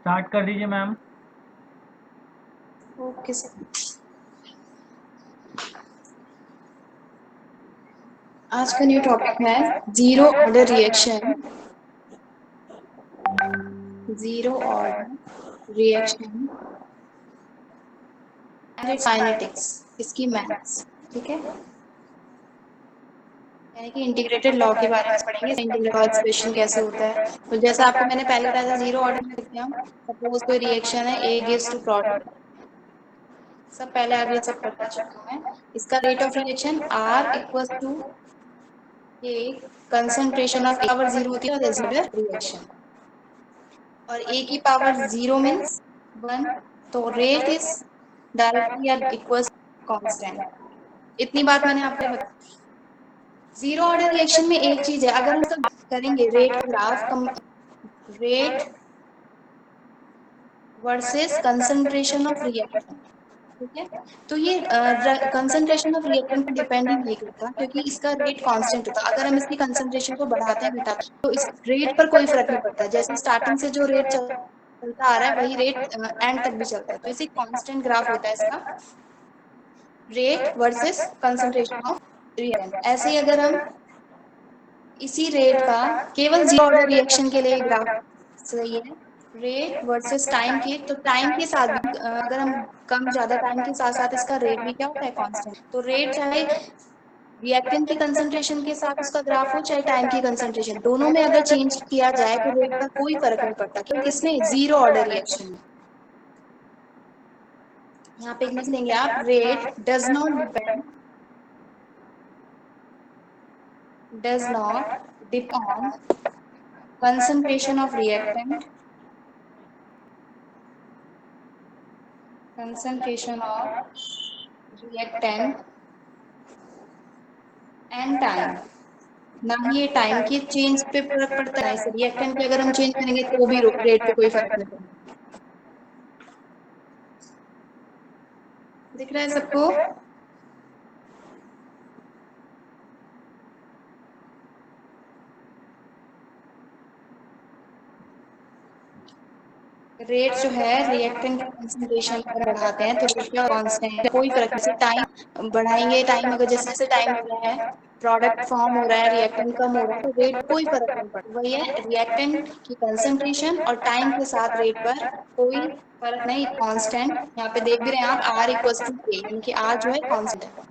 Start कर दीजिए ma'am. Okay sir. आज का न्यू टॉपिक है zero order reaction. Zero order reaction and kinetics, इसकी मैथ्स। ठीक है, यानी कि इंटीग्रेटेड लॉ के बारे में पढ़ेंगे। इंटीग्रेटेड लॉ एक्सप्रेशन कैसे होता है। तो जैसा आपको मैंने पहले बताया था, जीरो ऑर्डर में लिखते हैं हम। सपोज कोई रिएक्शन है, ए गिव्स टू प्रोडक्ट। सब पहले आप ये सब पढ़ चुके हैं। इसका rate of reaction r equal to k concentration of A power zero होती है रेसिडुअल रिएक्शन, और ए की पावर जीरो मीन्स 1। तो रेट इज डायरेक्टली या इक्वल कांस्टेंट। इतनी बात मैंने आपको बताई। जीरो ऑर्डर रिएक्शन में एक चीज है, अगर हम इसका करेंगे रेट का graph, rate versus concentration of reaction. ठीक है, तो ये कंसंट्रेशन ऑफ रिएक्टेंट पे डिपेंड ही नहीं करता, क्योंकि इसका रेट कांस्टेंट होता है। अगर हम इसकी कंसंट्रेशन को बढ़ाते हैं घटाते हैं तो इस रेट पर कोई फर्क नहीं पड़ता। जैसे स्टार्टिंग से जो रेट चलता आ रहा है वही रेट एंड तक भी चलता है। तो इसे कांस्टेंट ग्राफ होता है इसका, rate versus concentration of reactant. ऐसे ही अगर हम इसी रेट का केवल जीरो ऑर्डर रिएक्शन के लिए ग्राफ सही है, रेट वर्सेस टाइम की, तो टाइम के साथ भी अगर हम कम ज्यादा टाइम के साथ साथ इसका रेट भी क्या होता है, कांस्टेंट। तो रेट चाहे रिएक्टेंट की कंसंट्रेशन के साथ उसका ग्राफ हो, चाहे टाइम की कंसंट्रेशन, दोनों में अगर चेंज किया जाए तो रेट का कोई फर्क नहीं पड़ता। केवल किसमें, जीरो ऑर्डर रिएक्शन में। यहाँ पे लिख लेंगे आप, rate does not depend on concentration of reactant, concentration of reactant and time। ना ही ये टाइम के चेंज पे फर्क पड़ता है, इसे रिएक्टेंट के अगर हम चेंज करेंगे तो भी रेट पे कोई फर्क नहीं पड़ता। दिख रहा है सबको? रेट जो है रिएक्टेंट की कंसंट्रेशन अगर बढ़ाते हैं तो रेट का कांस्टेंट, कोई फर्क नहीं। टाइम बढ़ाएंगे, टाइम अगर जैसे जैसे टाइम हो रहा है, प्रोडक्ट फॉर्म हो रहा है, रिएक्टेंट कम हो रहा है, तो रेट कोई फर्क नहीं पड़ता। वही है, रिएक्टेंट की कंसंट्रेशन और टाइम के साथ रेट पर कोई फर्क नहीं, कांस्टेंट। यहाँ पे देख भी रहे हैं आप, आर इक्वल टू के, यानी कि आर जो है कांस्टेंट है।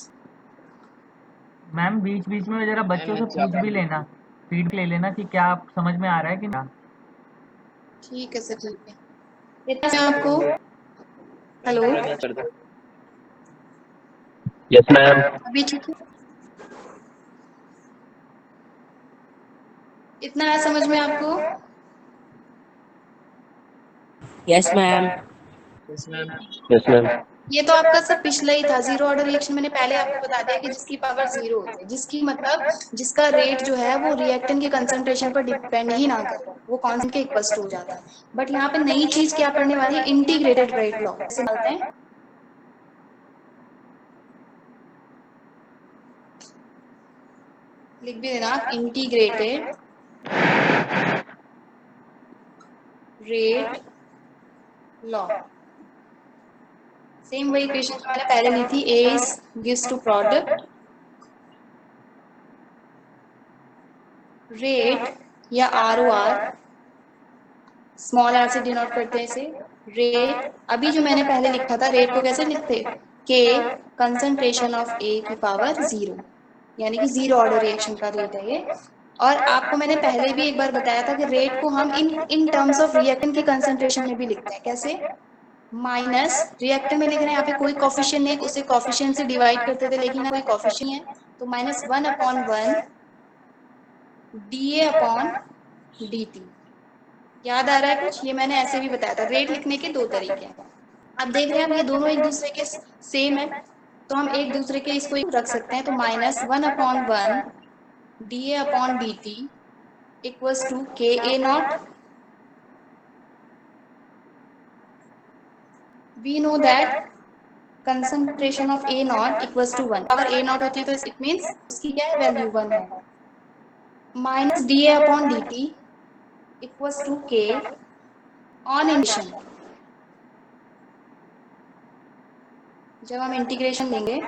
मैम बीच बीच में जरा बच्चों से पूछ भी लेना, फीड ले लेना कि क्या आप समझ में आ रहा है कि ना। ठीक है सर, ठीक है। इतना मैं आपको, हेलो, यस मैम। अभी ठीक है? इतना है समझ में आपको? Yes ma'am. Yes ma'am. ये तो आपका सब पिछला ही था। जीरो ऑर्डर रिएक्शन मैंने पहले आपको बता दिया कि जिसकी पावर जीरो होती है, जिसकी मतलब जिसका रेट जो है वो रिएक्टेंट की कंसंट्रेशन पर डिपेंड ही ना करे, वो कांस्टेंट के इक्वल टू हो जाता है। बट यहाँ पे नई चीज क्या पढ़ने वाली है, इंटीग्रेटेड रेट लॉ कैसे डालते हैं। लिख भी देना आप, इंटीग्रेटेड रेट लॉ। सेम वही इक्वेशन जो मैंने पहले ली थी, A is gives to product, rate या R O R, small r से डिनोट करते हैं इसे, रेट। अभी जो मैंने पहले लिखा था, रेट को कैसे लिखते, के कंसंट्रेशन ऑफ ए की पावर जीरो, यानी कि जीरो ऑर्डर रिएक्शन का रेट है ये। और आपको मैंने पहले भी एक बार बताया था कि रेट को हम इन टर्म्स ऑफ रिएक्टेंट की कंसंट्रेशन में भी लिखते हैं। कैसे, माइनस रिएक्टेंट में लिख रहे हैं, यहाँ पे कोई कॉफिशिएंट नहीं, उसे कॉफिशिएंट से डिवाइड करते थे, लेकिन कोई कॉफिशिएंट है तो minus 1/1 d A upon D T. याद आ रहा है कुछ? ये मैंने ऐसे भी बताया था। रेट लिखने के दो तरीके हैं। अब देख रहे हैं, अब ये दोनों एक दूसरे के सेम है, तो हम एक दूसरे के इसको रख सकते हैं। तो minus 1/1 d A upon D T equals to के A naught. We know that concentration of A naught equals to 1। अगर ए नॉट होती है तो इट मीन्स उसकी क्या है, वैल्यू 1 है। Minus D A upon D T equals to K on integration, जब हम इंटीग्रेशन लेंगे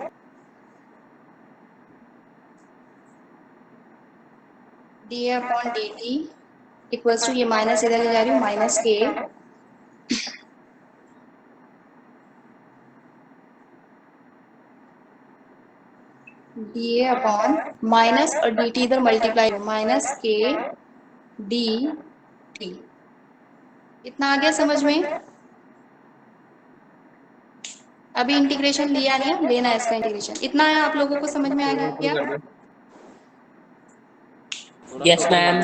D upon D T equals to, ये माइनस इधर ले जा रही हूँ, minus K D A upon minus और डी टी इधर मल्टीप्लाई हो, माइनस के डी टी। इतना आ गया समझ में? अभी इंटीग्रेशन लिया नहीं है, लेना है इसका इंटीग्रेशन। इतना है आप लोगों को समझ में आ गया? Yes, ma'am.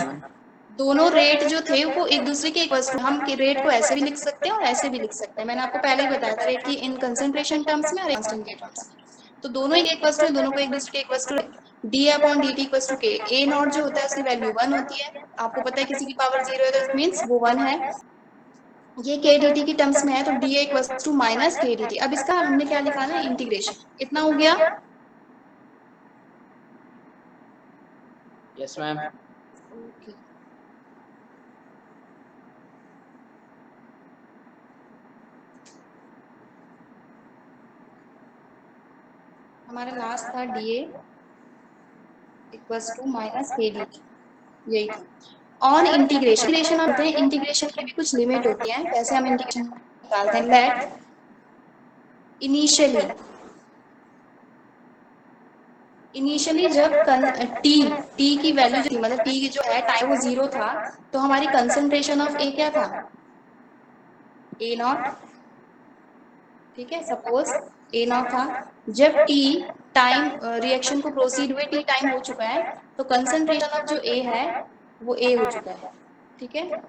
दोनों रेट जो थे वो एक दूसरे के इक्वल, हम रेट को ऐसे भी लिख सकते हैं और ऐसे भी लिख सकते हैं। मैंने आपको पहले ही बताया था रेट की इन कंसंट्रेशन टर्म्स में और कांस्टेंट के टर्म्स में। तो दोनों एक इक्वल टू, दोनों को एक दूसरे के equal to D upon D T equal to के। ए नॉट जो होता है उसकी वैल्यू 1 होती है। आपको पता है किसी की पावर 0 है तो इट मींस वो 1 है। ये के डी टी की टर्म्स में है तो D A equal to minus K D T. अब इसका हमने क्या निकाला है? इंटीग्रेशन। इतना हो गया? Yes, ma'am. ओके। हमारा लास्ट था D A equals to minus K D T, यही था। ऑन इंटीग्रेशन, इंटीग्रेशन होते हैं, इंटीग्रेशन की भी कुछ लिमिट होती है। कैसे हम इंटीग्रेशन निकालते हैं? लेट इनिशियली जब टी की वैल्यू जो थी, मतलब टी की जो है टाइम वो 0 था, तो हमारी कंसंट्रेशन ऑफ ए क्या था? ए नॉट। ठीक है, सपोज ए नॉट था। जब टी टाइम रिएक्शन को प्रोसीड हुए, टी टाइम हो चुका है, तो कंसंट्रेशन ऑफ जो ए है वो ए हो चुका है। ठीक है,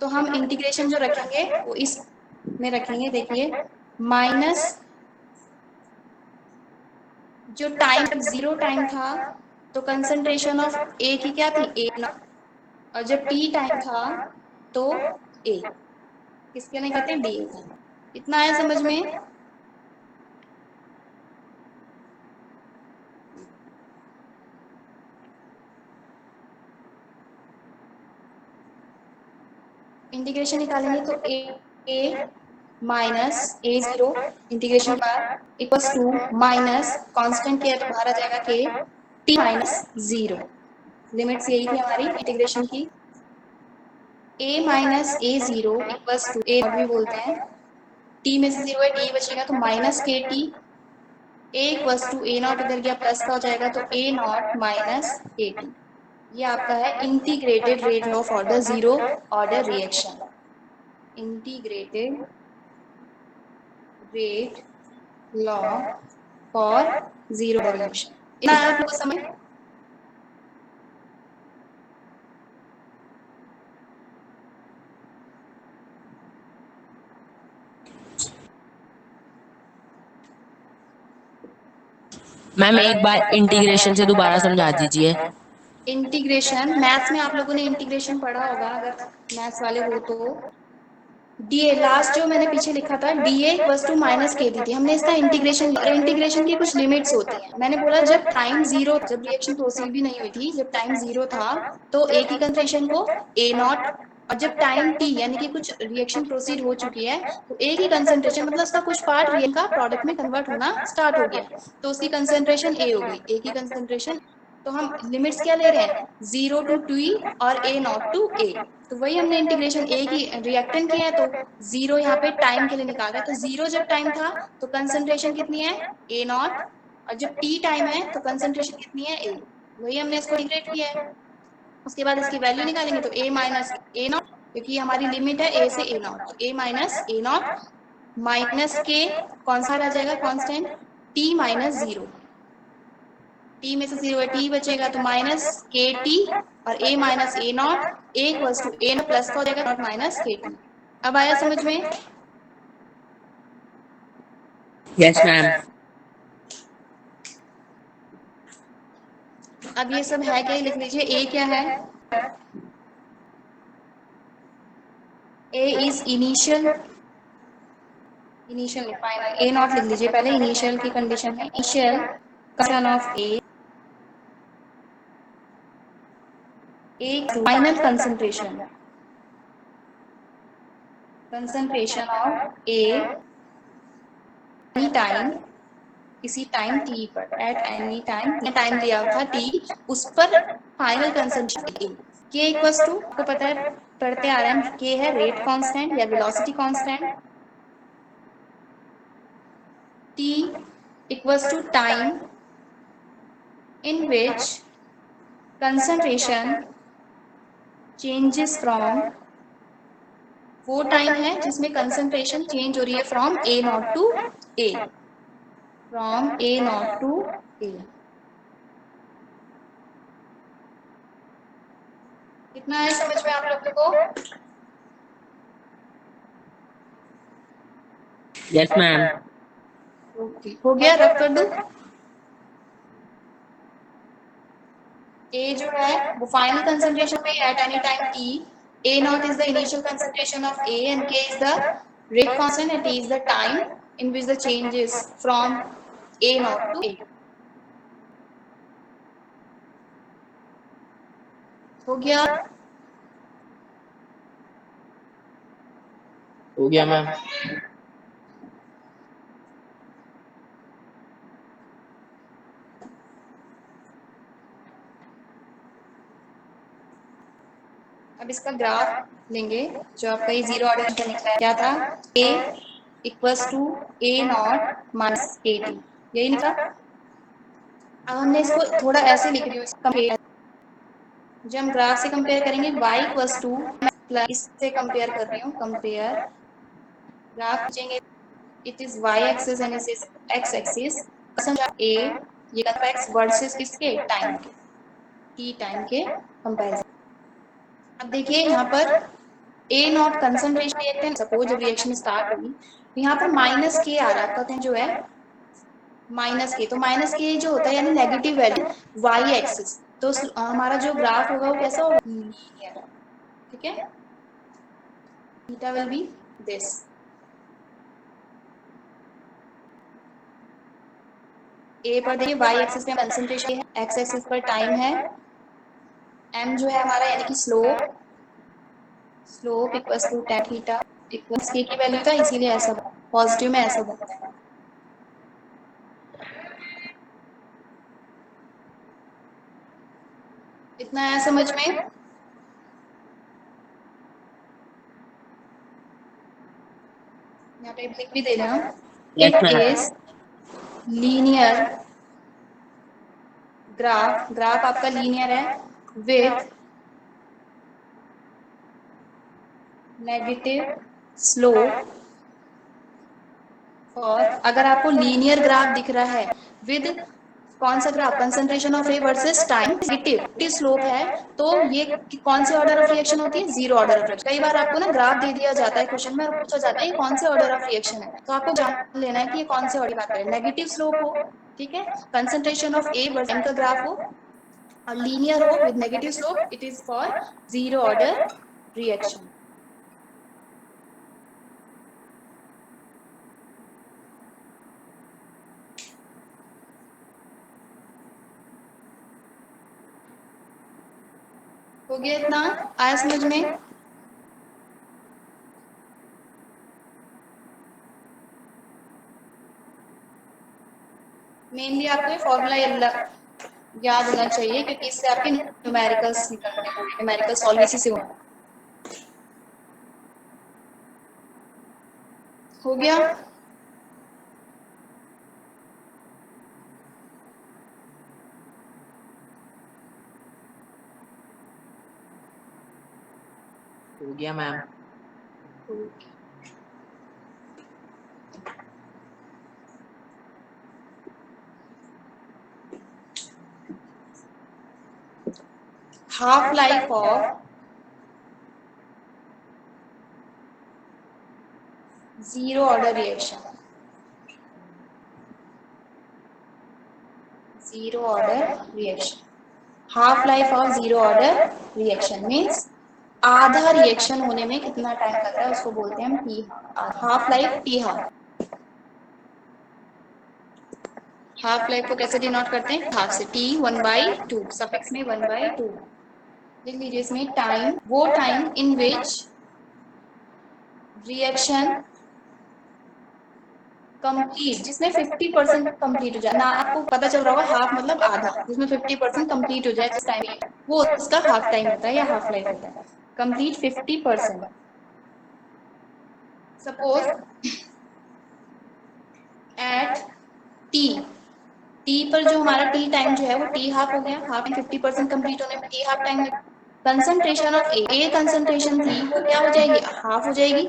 तो हम इंटीग्रेशन जो रखेंगे वो इस में रखेंगे। देखिए, माइनस जो टाइम 0 टाइम था तो कंसंट्रेशन ऑफ ए की क्या थी? ए नॉट। और जब टी टाइम था तो ए किसके नहीं कहते? डी ए था। इतना आया समझ में? इंटीग्रेशन निकालेंगे तो ए माइनस ए 0 इंटीग्रेशन बार इक्वल्स टू माइनस कांस्टेंट के बाहर आ जाएगा के टी माइनस 0। लिमिट्स यही थी हमारी इंटीग्रेशन की। ए माइनस ए 0 इक्वल्स टू, ए भी बोलते हैं, टी में से 0 है, डी बचेगा तो माइनस के T. A equals to A naught इधर गया प्लस का हो जाएगा तो ए नॉट माइनस के टी। ये आपका है integrated rate law for the 0 order reaction. Integrated rate law for 0 order reaction. इतना आप लोगों को समझ? मैम एक बार इंटीग्रेशन से दोबारा समझा दीजिए। इंटीग्रेशन मैथ्स में आप लोगों ने इंटीग्रेशन पढ़ा होगा, अगर मैथ्स वाले हो तो। डी ए लास्ट जो मैंने पीछे लिखा था, D A equals to minus K दी थी हमने, इसका इंटीग्रेशन। और इंटीग्रेशन की कुछ लिमिट्स होती हैं। मैंने बोला जब टाइम 0, जब रिएक्शन प्रोसीड भी नहीं हुई थी, जब टाइम 0 था तो ए की कंसंट्रेशन को ए नॉट, और जब टाइम टी यानी कि कुछ रिएक्शन प्रोसीड हो चुकी है तो ए की कंसंट्रेशन, मतलब उसका कुछ पार्ट रिएक्शन का प्रोडक्ट में कन्वर्ट होना स्टार्ट हो गया तो उसकी कंसंट्रेशन ए हो गई। ए की कंसंट्रेशन, तो हम लिमिट्स क्या ले रहे हैं? 0 टू टी और ए नॉट टू ए। तो वही हमने इंटीग्रेशन ए की रिएक्टेंट किया है तो 0 यहाँ पे टाइम के लिए निकाला है। तो 0 जब टाइम था तो कंसंट्रेशन कितनी है? ए नॉट। और जब टी टाइम है तो कंसंट्रेशन कितनी है? ए। वही हमने इसको इंटीग्रेट किया है। उसके बाद इसकी वैल्यू निकालेंगे तो ए माइनस ए नॉट, क्योंकि हमारी लिमिट है ए से ए नॉट, तो A minus A naught minus के कौन सा रह जाएगा? Constant T minus 0। टी में से 0 है, टी बचेगा तो माइनस के टी और A minus A naught, A equals to A plus का हो जाएगा नॉट माइनस के टी। अब आया समझ में? Yes ma'am. अब ये सब है क्या, लिख लीजिए। ए क्या है? A is initial, initial final. A naught लिख लीजिए पहले, इनिशियल की कंडीशन है। Initial condition of A final concentration concentration of A any time, किसी टाइम t पर, at any टाइम दिया था t, उस पर final concentration k equals to, आपको पता है पढ़ते आ रहे हैं, k है रेट कांस्टेंट या velocity constant, t equals to time in which concentration changes from, वो टाइम है जिसमें कंसंट्रेशन चेंज हो रही है from A naught to A, from A naught to A. कितना है समझ में आप लोगों को? Yes ma'am. ओके, हो गया, रब कर दूं? ए जो है वो फाइनल कंसंट्रेशन पे at any time t, A naught is the initial concentration of A and k is the rate constant and t is the time in which the changes from A naught to A. हो गया? हो गया ma'am. अब इसका graph लेंगे, जो आपका ये जीरो ऑर्डर का निकला है, क्या था? a equals to A naught minus A T, यही निकला। अब हमने इसको थोड़ा ऐसे लिख रही हूँ, जब हम ग्राफ से कंपेयर करेंगे y इक्वल्स टू प्लस, इससे कंपेयर कर रही हूँ, कंपेयर ग्राफ खींचेंगे, it is y axis and it is x axis, a ये x वर्सेस किसके? टाइम के, t टाइम के कंपैरिजन। अब देखिए यहाँ पर ए नॉट कंसंट्रेशन रिएक्टेंट, सपोज जब रिएक्शन स्टार्ट होगी तो यहाँ पर माइनस के आ रहा है, जो है माइनस के, तो माइनस के जो होता है यानी नेगेटिव वैल्यू वाई एक्सिस, तो हमारा जो ग्राफ होगा वो कैसा होगा? लीनियर, ठीक है, theta will be this. A पर देखिए वाई एक्सिस पे कंसंट्रेशन है, एक्स एक्सिस पर टाइम है, एम जो है हमारा यानी कि slope, slope equals to tan theta equals K की वैल्यू था, इसीलिए ऐसा पॉजिटिव में ऐसा बनता है। इतना है समझ में? यहाँ पे लिख भी देना, it is linear graph, graph आपका लीनियर है विथ नेगेटिव स्लोप, और अगर आपको लीनियर ग्राफ दिख रहा है विद कौन सा graph? Concentration of A versus time, negative slope है, तो ये कौन से ऑर्डर ऑफ रिएक्शन होती है? Zero order of reaction. कई बार आपको ना ग्राफ दे दिया जाता है क्वेश्चन में और पूछा जाता है ये कौन से ऑर्डर ऑफ रिएक्शन है, तो आपको जान लेना है कि ये कौन से ऑर्डर की बात करें। नेगेटिव स्लोप हो, ठीक है, concentration of A versus time का ग्राफ हो, और लीनियर हो with negative slope, it is for zero order reaction. हो गया इतना? आया समझ में? मेनली आपको ये फॉर्मूला याद होना चाहिए, क्योंकि इससे आपके न्यूमेरिकल्स निकलने होंगे, न्यूमेरिकल सॉल्व इसी से होगा। हो गया? हो गया ma'am. Half life of zero order reaction, zero order reaction, half life of zero order reaction means आधा रिएक्शन होने में कितना टाइम लगता है, उसको बोलते हैं हम T half life, T half. Half life को कैसे डिनोट करते हैं? हाफ से, टी 1/2, सफिक्स में 1/2 लिख लीजिए। इसमें टाइम, वो time in which reaction complete जिसमें 50% कंप्लीट हो जाए ना, आपको पता चल रहा होगा हाफ मतलब आधा, जिसमें 50% कंप्लीट हो जाए जिस टाइम, वो उसका हाफ टाइम होता है या हाफ लाइफ होता है। Complete 50%। Suppose at T, T पर जो हमारा टी टाइम जो है वो टी हाफ हो गया, हाफ 50% कंप्लीट होने में टी हाफ टाइम लगा। कंसंट्रेशन ऑफ ए कंसंट्रेशन थी वो क्या हो जाएगी, हाफ हो जाएगी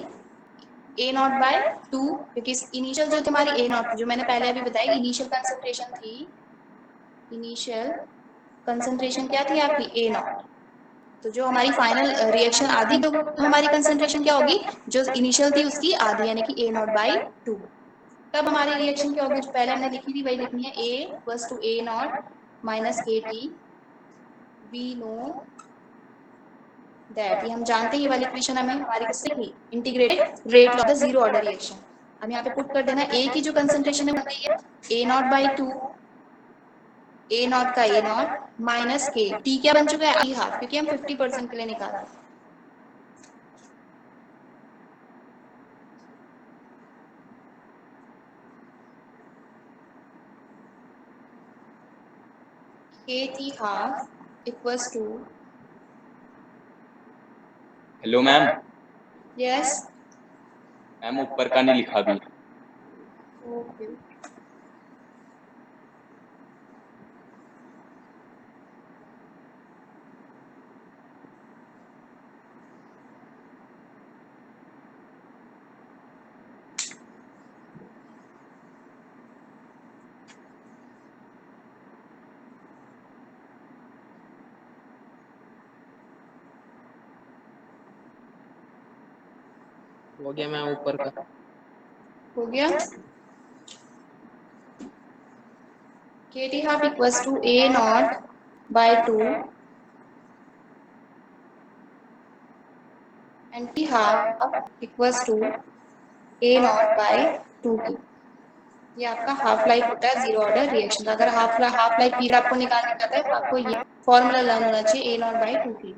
ए नॉट बाय 2, क्योंकि इनिशियल जो तुम्हारी ए नॉट जो मैंने पहले अभी बताया, इनिशियल कंसंट्रेशन थी, इनिशियल कंसंट्रेशन क्या थी आपकी ए नॉट। तो जो हमारी फाइनल रिएक्शन आधी तो हमारी कंसंट्रेशन क्या होगी, जो इनिशियल थी उसकी आधी यानी कि ए नॉट बाई 2। तब हमारी रिएक्शन क्या होगी, जो पहले हमने लिखी थी वही लिखनी है, A equals to A naught minus के टी। वी नो दैट, ये हम जानते हैं ये वाली इक्वेशन हमें हमारी किससे थी, integrated rate of the zero order reaction. अब यहाँ पे पुट कर देना, ए की जो कंसंट्रेशन है बन गई है ए नॉट बाई 2, ए नॉट का ए नॉट माइनस के टी क्या बन चुका है आई हाफ, क्योंकि हम 50% के लिए निकाल रहे हैं। K T half equals to, hello ma'am, yes ma'am ऊपर का नहीं लिखा भी। ओके। हो गया मैम ऊपर का। हो गया, K T half equals to A naught by 2 and T half equals to A naught by 2 की। ये आपका हाफ लाइफ होता है जीरो ऑर्डर रिएक्शन। अगर हाफ लाइफ पीरियड आपको निकालना चाहता है तो आपको ये फॉर्मूला लर्न होना चाहिए, ए नॉट बाय 2 की।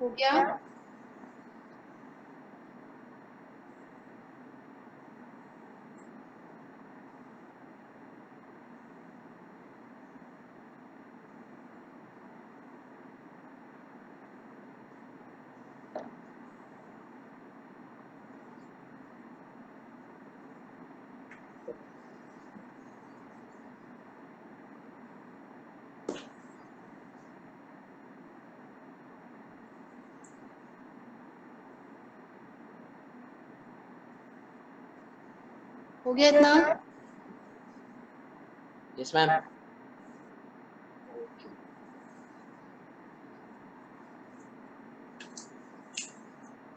हो गया, हो गया इतना। Yes ma'am.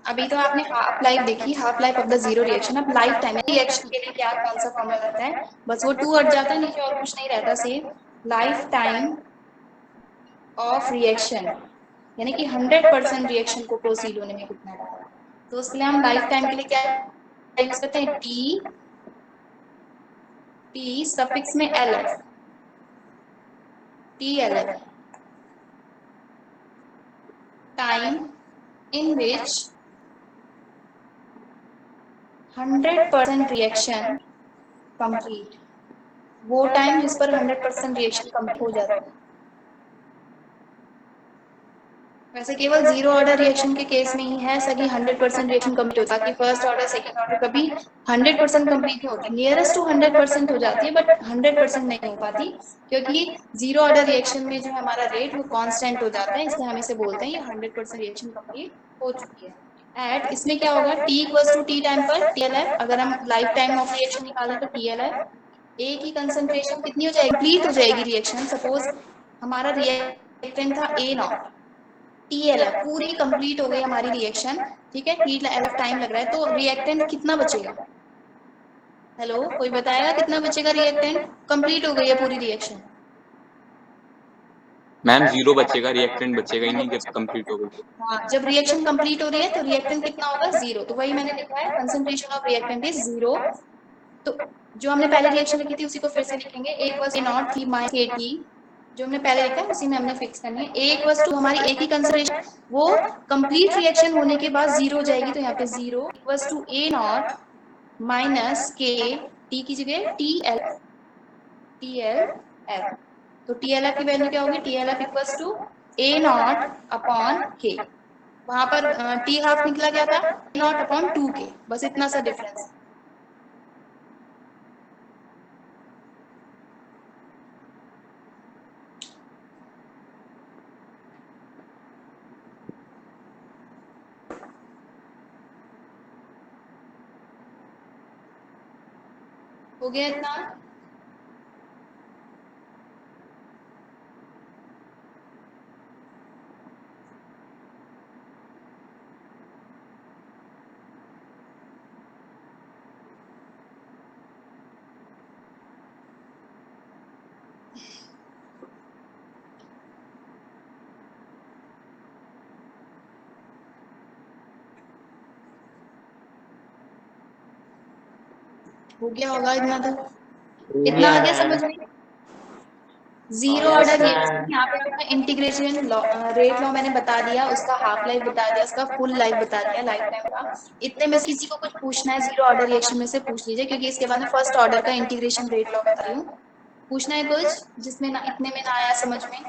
अभी तो आपने हाफ लाइफ देखी, half life of the zero reaction. अब लाइफ टाइम रिएक्शन के लिए क्या कौन सा फॉर्मूला रहता है, बस वो 2 हट जाता है, नीचे और कुछ नहीं रहता, same life time of reaction, यानी कि 100% रिएक्शन को प्रोसीड होने में कितना रहता है। तो उसके लिए हम लाइफ टाइम के लिए क्या यूज करते हैं, टी, टी सफिक्स में L F, T L F, time in which 100% reaction complete, वो टाइम जिस पर 100% रिएक्शन कंप्लीट हो जाता है। वैसे केवल जीरो ऑर्डर रिएक्शन के केस में ही है सभी 100% रिएक्शन कंप्लीट होता है, बाकी फर्स्ट ऑर्डर सेकंड ऑर्डर कभी 100% कंप्लीट नहीं होती, नियरेस्ट टू 100% हो जाती है बट 100% नहीं हो पाती, क्योंकि जीरो ऑर्डर रिएक्शन में जो हमारा रेट वो कांस्टेंट हो जाता है, इसलिए हम इसे बोलते हैं ये 100% रिएक्शन कंप्लीट हो चुकी है। एट इसमें क्या होगा, T equals to T time पर टीएलएफ, अगर हम लाइफ टाइम ऑफ रिएक्शन निकालें तो टीएलएफ, ए की कंसंट्रेशन कितनी हो जाएगी, कंप्लीट हो जाएगी रिएक्शन। सपोज हमारा रिएक्टेंट था ए नॉट, टीएलएफ पूरी कंप्लीट हो गई हमारी रिएक्शन, ठीक है, टीएलएफ टाइम लग रहा है, तो रिएक्टेंट कितना बचेगा, हेलो, कोई बताएगा कितना बचेगा रिएक्टेंट? कंप्लीट हो गई है पूरी रिएक्शन। मैम 0 बचेगा, रिएक्टेंट बचेगा ही नहीं जब कंप्लीट हो गई। हाँ, जब रिएक्शन कंप्लीट हो रही है तो रिएक्टेंट कितना होगा? 0। तो वही मैंने लिखा है, कंसंट्रेशन ऑफ रिएक्टेंट इज 0। तो जो हमने पहले रिएक्शन लिखी थी उसी को फिर से लिखेंगे। A इक्वल्स A0 थी माइनस KT, जो हमने पहले लिखा है उसी में हमने फिक्स करनी है। A इक्वल्स टू हमारी A की कंसंट्रेशन, वो कंप्लीट रिएक्शन होने के बाद 0 हो जाएगी, तो यहाँ पे 0 equals to A0 minus K, T की जगह TLF। तो TLF की वैल्यू क्या होगी? TLF equals to A0 upon K। वहां पर T हाफ निकला क्या था? A0 अपॉन 2K, बस इतना सा डिफरेंस। हो गया इतना? हो गया होगा इतना तो? इतना आ गया समझ में? जीरो ऑर्डर रिएक्शन, यहाँ पे अपना इंटीग्रेशन रेट लॉ मैंने बता दिया, उसका हाफ लाइफ बता दिया, उसका फुल लाइफ बता दिया, लाइफ टाइम का। इतने में से किसी को कुछ पूछना है जीरो ऑर्डर रिएक्शन में से पूछ लीजिए, क्योंकि इसके बाद मैं फर्स्ट ऑर्डर का इंटीग्रेशन रेट लॉ बता रही हूँ। पूछना है कुछ जिसमें ना इतने में ना आया समझ में?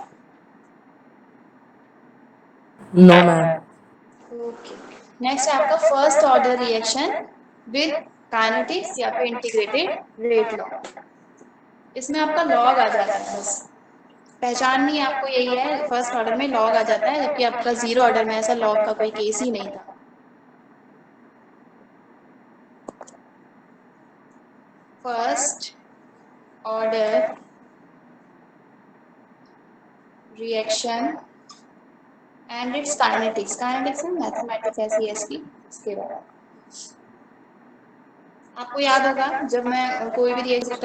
No ma'am. ओके, नेक्स्ट है आपका first order reaction with kinetics या फिर इंटीग्रेटेड रेट लॉ। इसमें आपका लॉग आ जाता है, बस पहचाननी आपको यही है, फर्स्ट ऑर्डर में लॉग आ जाता है, जबकि आपका जीरो ऑर्डर में ऐसा लॉग का कोई केस ही नहीं था। First order reaction and it's kinetics. Kinetics में मैथमेटिक्स ऐसी है इसकी, इसके बाद आपको याद होगा जब मैं कोई भी रिएक्शन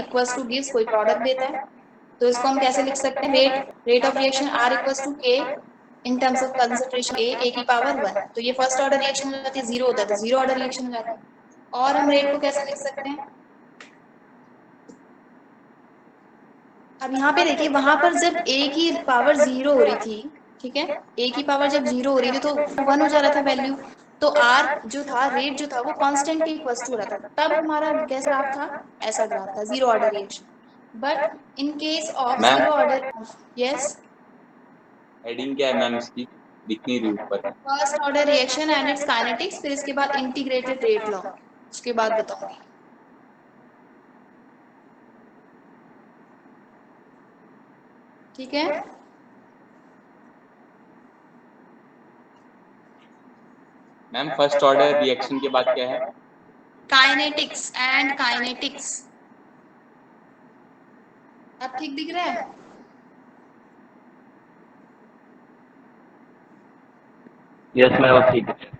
इक्वल्स टू गिव्स कोई प्रोडक्ट देता है, तो इसको हम कैसे लिख सकते हैं? Rate of reaction R equals to K in terms of concentration A की पावर 1। तो ये फर्स्ट ऑर्डर रिएक्शन हो जाती है, जीरो होता है तो जीरो ऑर्डर रिएक्शन हो जाता है। और हम रेट को कैसे लिख सकते हैं? अब यहाँ पे देखिए, वहां पर जब A की पावर 0 हो रही थी, ठीक है, A की पावर जब 0 हो रही थी तो 1 हो जा रहा था वैल्यू, तो R जो था, रेट जो था, वो कांस्टेंट के इक्वल टू हो रहा था। तब हमारा कैसा ग्राफ था? ऐसा ग्राफ था, zero order reaction. But in case of ma'am zero order, yes, heading क्या है मैम इसकी? दिख नहीं रही ऊपर। First order reaction and it's kinetics, फिर इसके बाद इंटीग्रेटेड रेट लॉ, उसके बाद बताऊंगी। ठीक है, मैम फर्स्ट ऑर्डर रिएक्शन के बाद क्या है? Kinetics and kinetics. अब ठीक दिख रहा है? यस मैम, ठीक है।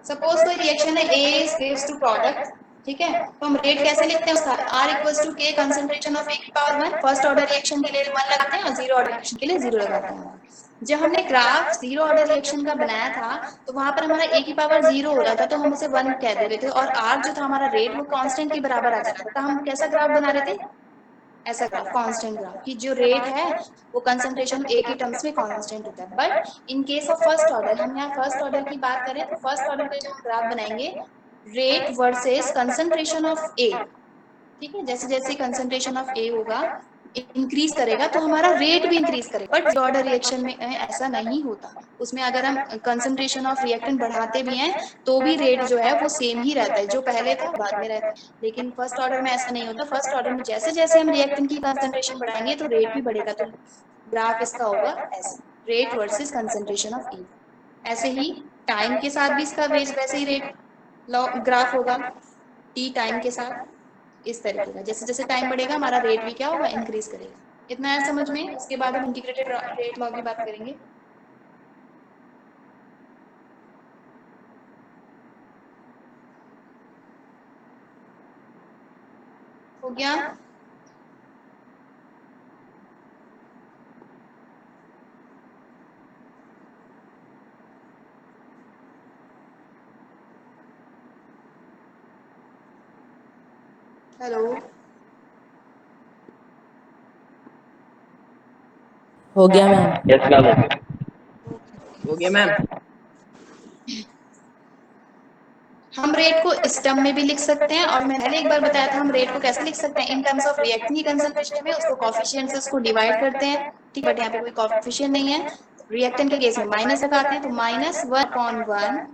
सपोज कोई रिएक्शन है, A gives टू प्रोडक्ट, ठीक है, तो हम रेट कैसे लिखते हैं उसका? R equals to K concentration of A की पावर 1। फर्स्ट ऑर्डर रिएक्शन के लिए 1 लगाते हैं और जीरो ऑर्डर रिएक्शन के लिए 0 लगाते हैं। जब हमने ग्राफ जीरो ऑर्डर रिएक्शन का बनाया था, तो वहां पर हमारा A की पावर 0 हो रहा था, तो हम उसे 1 कह दे रहे थे, और R जो था हमारा रेट, वो कांस्टेंट के बराबर आ जा रहा था। हम कैसा ग्राफ बना रहे थे? ऐसा ग्राफ, कांस्टेंट ग्राफ, कि जो रेट है वो कंसंट्रेशन ए के टर्म्स में कांस्टेंट होता है। But in case of first order, हम यहाँ फर्स्ट ऑर्डर की बात करें, तो फर्स्ट ऑर्डर पे जो हम ग्राफ बनाएंगे, रेट वर्सेस कंसंट्रेशन ऑफ ए, ठीक है, जैसे जैसे कंसंट्रेशन ऑफ ए होगा, इंक्रीज करेगा, तो हमारा रेट भी इंक्रीज करेगा। बट ऑर्डर रिएक्शन में ऐसा नहीं होता। उसमें अगर हम कंसंट्रेशन ऑफ रिएक्टेंट बढ़ाते भी हैं, तो भी रेट जो है वो सेम ही रहता है, जो पहले था बाद में रहता है। लेकिन फर्स्ट ऑर्डर में ऐसा नहीं होता। फर्स्ट ऑर्डर में जैसे जैसे हम रिएक्टेंट की कंसंट्रेशन बढ़ाएंगे, तो रेट भी बढ़ेगा। तो ग्राफ इसका होगा ऐसे, रेट वर्सेस कंसंट्रेशन ऑफ ए। ऐसे ही टाइम के साथ भी इसका वैसे ही रेट ग्राफ होगा, टी टाइम के साथ, इस तरीके का। जैसे जैसे टाइम बढ़ेगा, हमारा रेट भी क्या होगा? इंक्रीज करेगा। इतना है समझ में? इसके बाद हम इंटीग्रेटेड रेट लॉ की बात करेंगे। हो गया? हेलो, हो गया मैम। यस मैम हो गया। हो गया मैम। हम रेट को इस टर्म में भी लिख सकते हैं, और मैंने एक बार बताया था हम रेट को कैसे लिख सकते हैं इन टर्म्स ऑफ रिएक्टेंट की कंसंट्रेशन में, उसको कोफिशिएंट से उसको डिवाइड करते हैं, ठीक, बट यहाँ पे कोई कोफिशिएंट नहीं है, रिएक्टेंट के केस में माइनस लगाते हैं, तो -1/1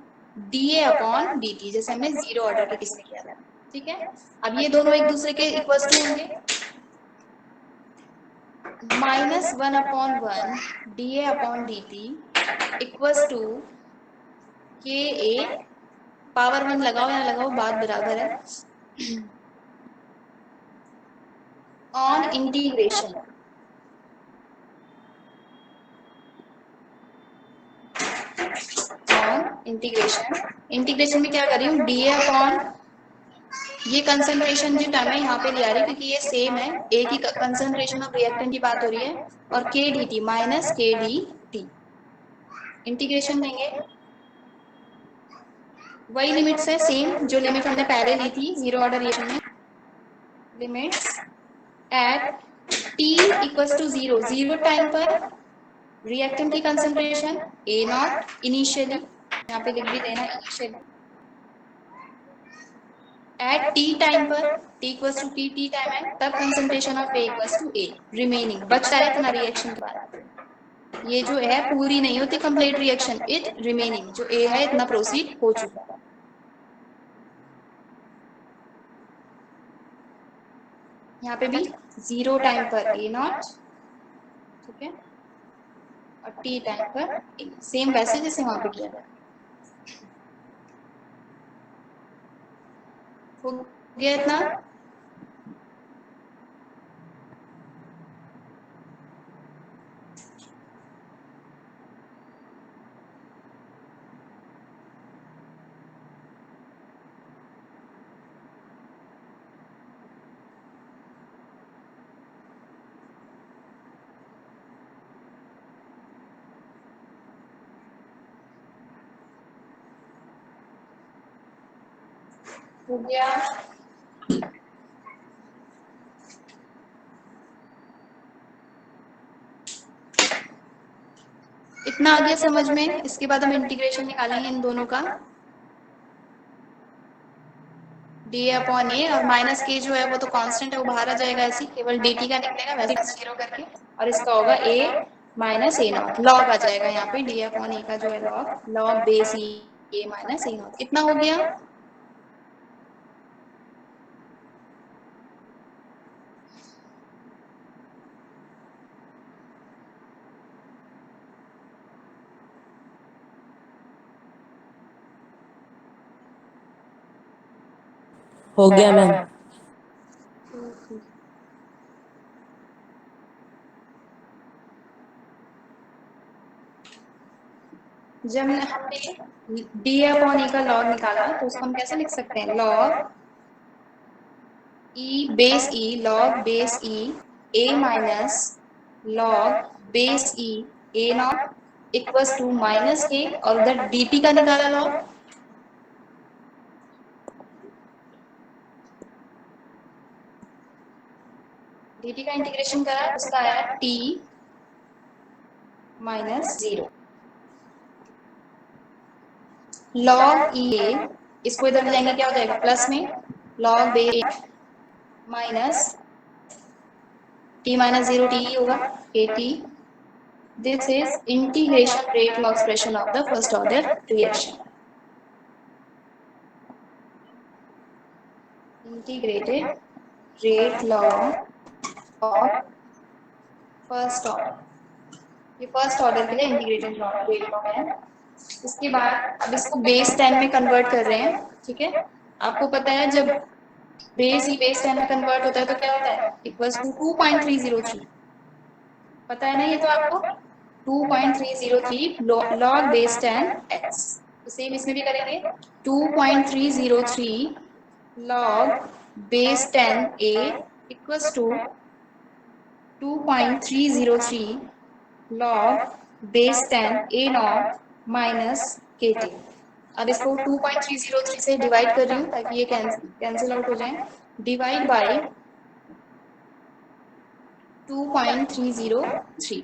dA अपॉन dt, जैसे हमने जीरो ऑर्डर के केस में किया था, ठीक है। अब ये दोनों एक दूसरे के इक्वल टू होंगे, -1/1 dA upon dt equals to KA, power 1 लगाओ या लगाओ बात बराबर है, ऑन इंटीग्रेशन इंटीग्रेशन में क्या कर रही हूँ, डी अपॉन, ये कंसंट्रेशन जो टर्म है यहाँ पे ले आ रही है क्योंकि ये सेम है, एक ही कंसंट्रेशन ऑफ रिएक्टेंट की बात हो रही है, और के D T minus K D T, integration देंगे, वही लिमिट्स है सेम जो लिमिट हमने पहले ली थी जीरो ऑर्डर रिएक्शन में, limits at T equals to zero, zero time पर रिएक्टेंट की कंसंट्रेशन ए नॉट इनिशियली, यहाँ पे लिख भी देना इनिशियली, एट टी टाइम पर, T equals to T time है, तब concentration of A equals to A, remaining बचता है इतना रिएक्शन के बाद, ये जो है पूरी नहीं होती कंप्लीट रिएक्शन, इट रिमेनिंग जो ए है इतना प्रोसीड हो चुका है। यहाँ पे भी जीरो टाइम पर ए नॉट, ठीक है, और टी टाइम पर ए, सेम वैसे जैसे वहां पे किया था। हो गया इतना? हो गया? इतना आ गया समझ में? इसके बाद हम इंटीग्रेशन निकालेंगे इन दोनों का, डी अपॉन ए, और माइनस के जो है वो तो कांस्टेंट है, वो बाहर आ जाएगा, ऐसे केवल डी टी का निकलेगा वैसे जीरो करके, और इसका होगा ए माइनस ए नॉट, लॉग आ जाएगा यहाँ पे, डी अपॉन ए का जो है log, log base A minus A not, कितना हो गया? हो गया मैम। जब हमने डी अपॉन ए का लॉग निकाला तो उसको हम कैसे लिख सकते हैं, log E base E, log base E A minus log base E A naught equals to minus K, और उधर डी का निकाला लॉग, डी का इंटीग्रेशन करा, उसका आया t minus zero, log e A, इसको इधर ले जाएंगे क्या हो जाएगा प्लस में, लॉग बे minus t minus zero t होगा A t, this is integration rate log expression of the first order reaction, integrated rate log of first order, ये फर्स्ट ऑर्डर के लिए इंटीग्रेटेड रेट लॉग है। इसके बाद अब इसको बेस 10 में कन्वर्ट कर रहे हैं, ठीक है, आपको पता है जब बेस ही बेस 10 में कन्वर्ट होता है तो क्या होता है, इक्वल्स टू 2.303, पता है ना ये तो आपको, 2.303 लॉग बेस 10 x, तो सेम इसमें भी करेंगे 2.303 log base 10a equals to 2.303 log base 10 a naught minus kt। अब इसको 2.303 से डिवाइड कर रही हूँ ताकि ये कैंसिल आउट हो जाए। डिवाइड बाय 2.303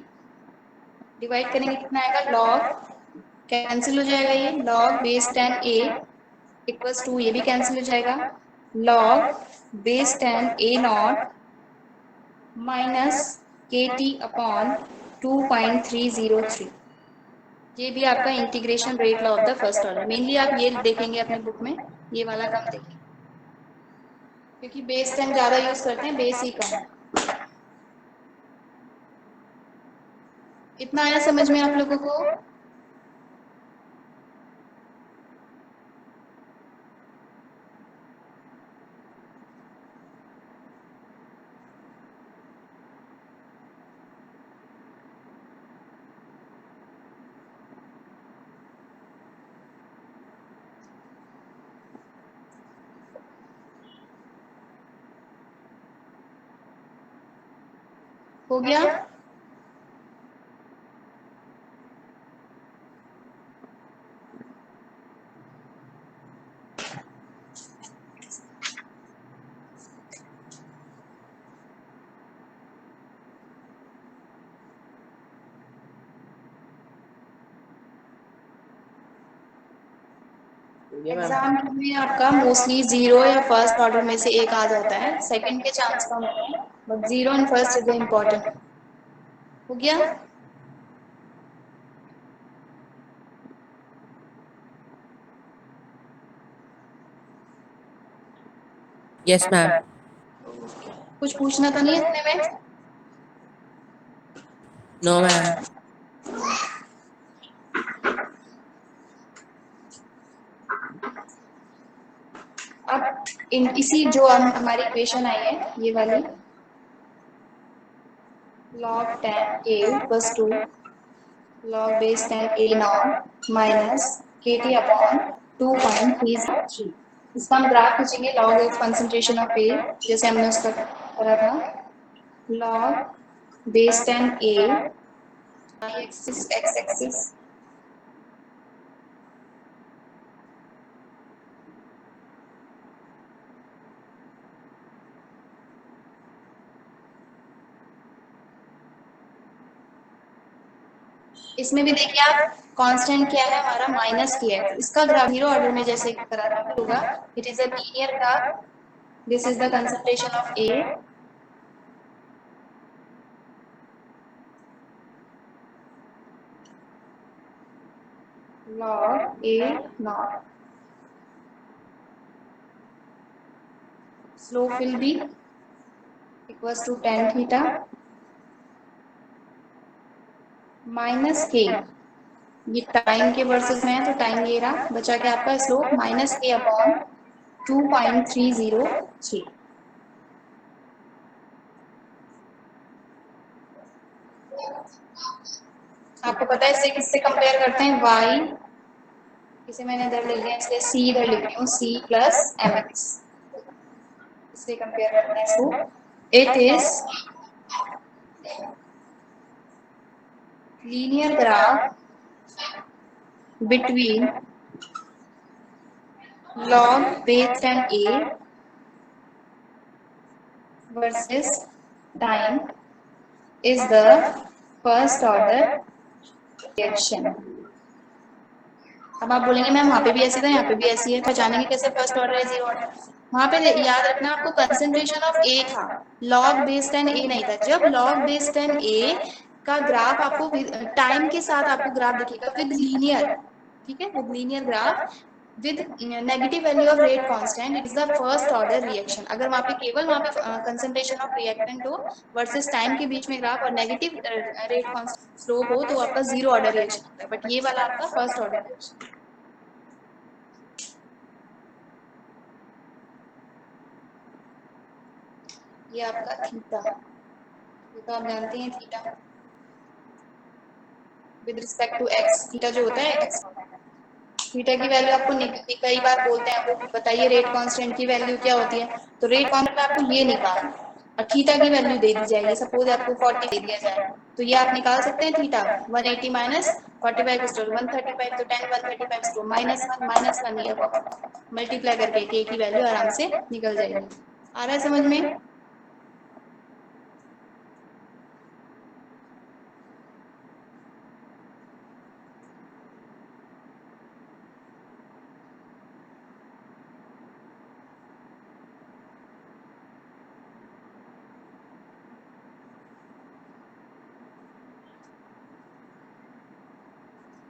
डिवाइड करेंगे कितना आएगा, लॉग कैंसिल हो जाएगा, ये log base 10a equals to, ये भी कैंसिल हो जाएगा, लॉग बेस 10a नॉट माइनस kt अपॉन 2.303। ये भी आपका integration rate law of the first order. Mainly आप ये देखेंगे अपने बुक में, ये वाला कम देखेंगे क्योंकि बेस 10 ज्यादा यूज करते हैं, बेस ही कम है। इतना आया समझ में आप लोगों को? हो गया? एग्जाम में आपका मोस्टली जीरो या फर्स्ट ऑर्डर में से एक आ जाता है, सेकंड के चांस कम होते हैं, but zero and first is important. हो गया? Yes ma'am. कुछ पूछना तो नहीं है इतने में? No ma'am. अब इसी जो हमारी इक्वेशन आई है ये वाली, log 10a equals to log base 10a नॉट माइनस kt अपॉन 2.303। इसका हम ग्राफ खींचेंगे, log of concentration of A जैसे हमने उसका करा था, log base 10a axis x axis इसमें भी देखिए आप कांस्टेंट क्या है हमारा, माइनस किया है। इसका ग्राफ जीरो ऑर्डर में जैसे करा था होगा, it is a linear graph, this is the concentration of A, log A naught, slope will be equals to tan theta minus के, ये टाइम के वर्सेस में है तो टाइम ये रहा, बचा के आपका स्लोप माइनस के अपॉन 2.303। आपको पता है इसे किससे कंपेयर करते हैं, y, इसे मैंने इधर लिख दिया इसलिए c इधर लिख रही हूँ, c प्लस mx, इससे कंपेयर करते हैं इसको। It is linear graph between log base 10a versus time is the first order reaction। अब आप बोलेंगे मैम वहाँ पे भी ऐसी था यहाँ पे भी ऐसी है, पहचानेंगे कैसे फर्स्ट ऑर्डर है जीरो ऑर्डर? वहाँ पे याद रखना आपको कंसंट्रेशन ऑफ A था, log base 10a नहीं था। जब log base 10a का ग्राफ आपको टाइम के साथ आपको ग्राफ दिखेगा विद लीनियर, ठीक है, with linear graph with negative value of rate constant, it is the first order reaction. अगर वहाँ पे केवल वहाँ पे कंसंट्रेशन ऑफ रिएक्टेंट हो वर्सेस टाइम के बीच में ग्राफ और नेगेटिव रेट कांस्टेंट स्लोप हो तो आपका जीरो ऑर्डर रिएक्शन होता है, बट ये वाला आपका फर्स्ट ऑर्डर रिएक्शन। ये आपका थीटा, ये तो आप जानते हैं theta with respect to X, theta जो होता है एक्स होता है। थीटा की वैल्यू आपको कई बार बोलते हैं आपको बताइए रेट कांस्टेंट की वैल्यू क्या होती है, तो रेट कांस्टेंट आपको ये निकालना और थीटा की वैल्यू दे दी जाएगी। सपोज आपको 40 दे दिया जाए तो ये आप निकाल सकते हैं थीटा 180 माइनस 45 इज 135, तो 10 135 तो -1 ये मल्टीप्लाई करके k की वैल्यू आराम से निकल जाएगी। आ रहा है समझ में?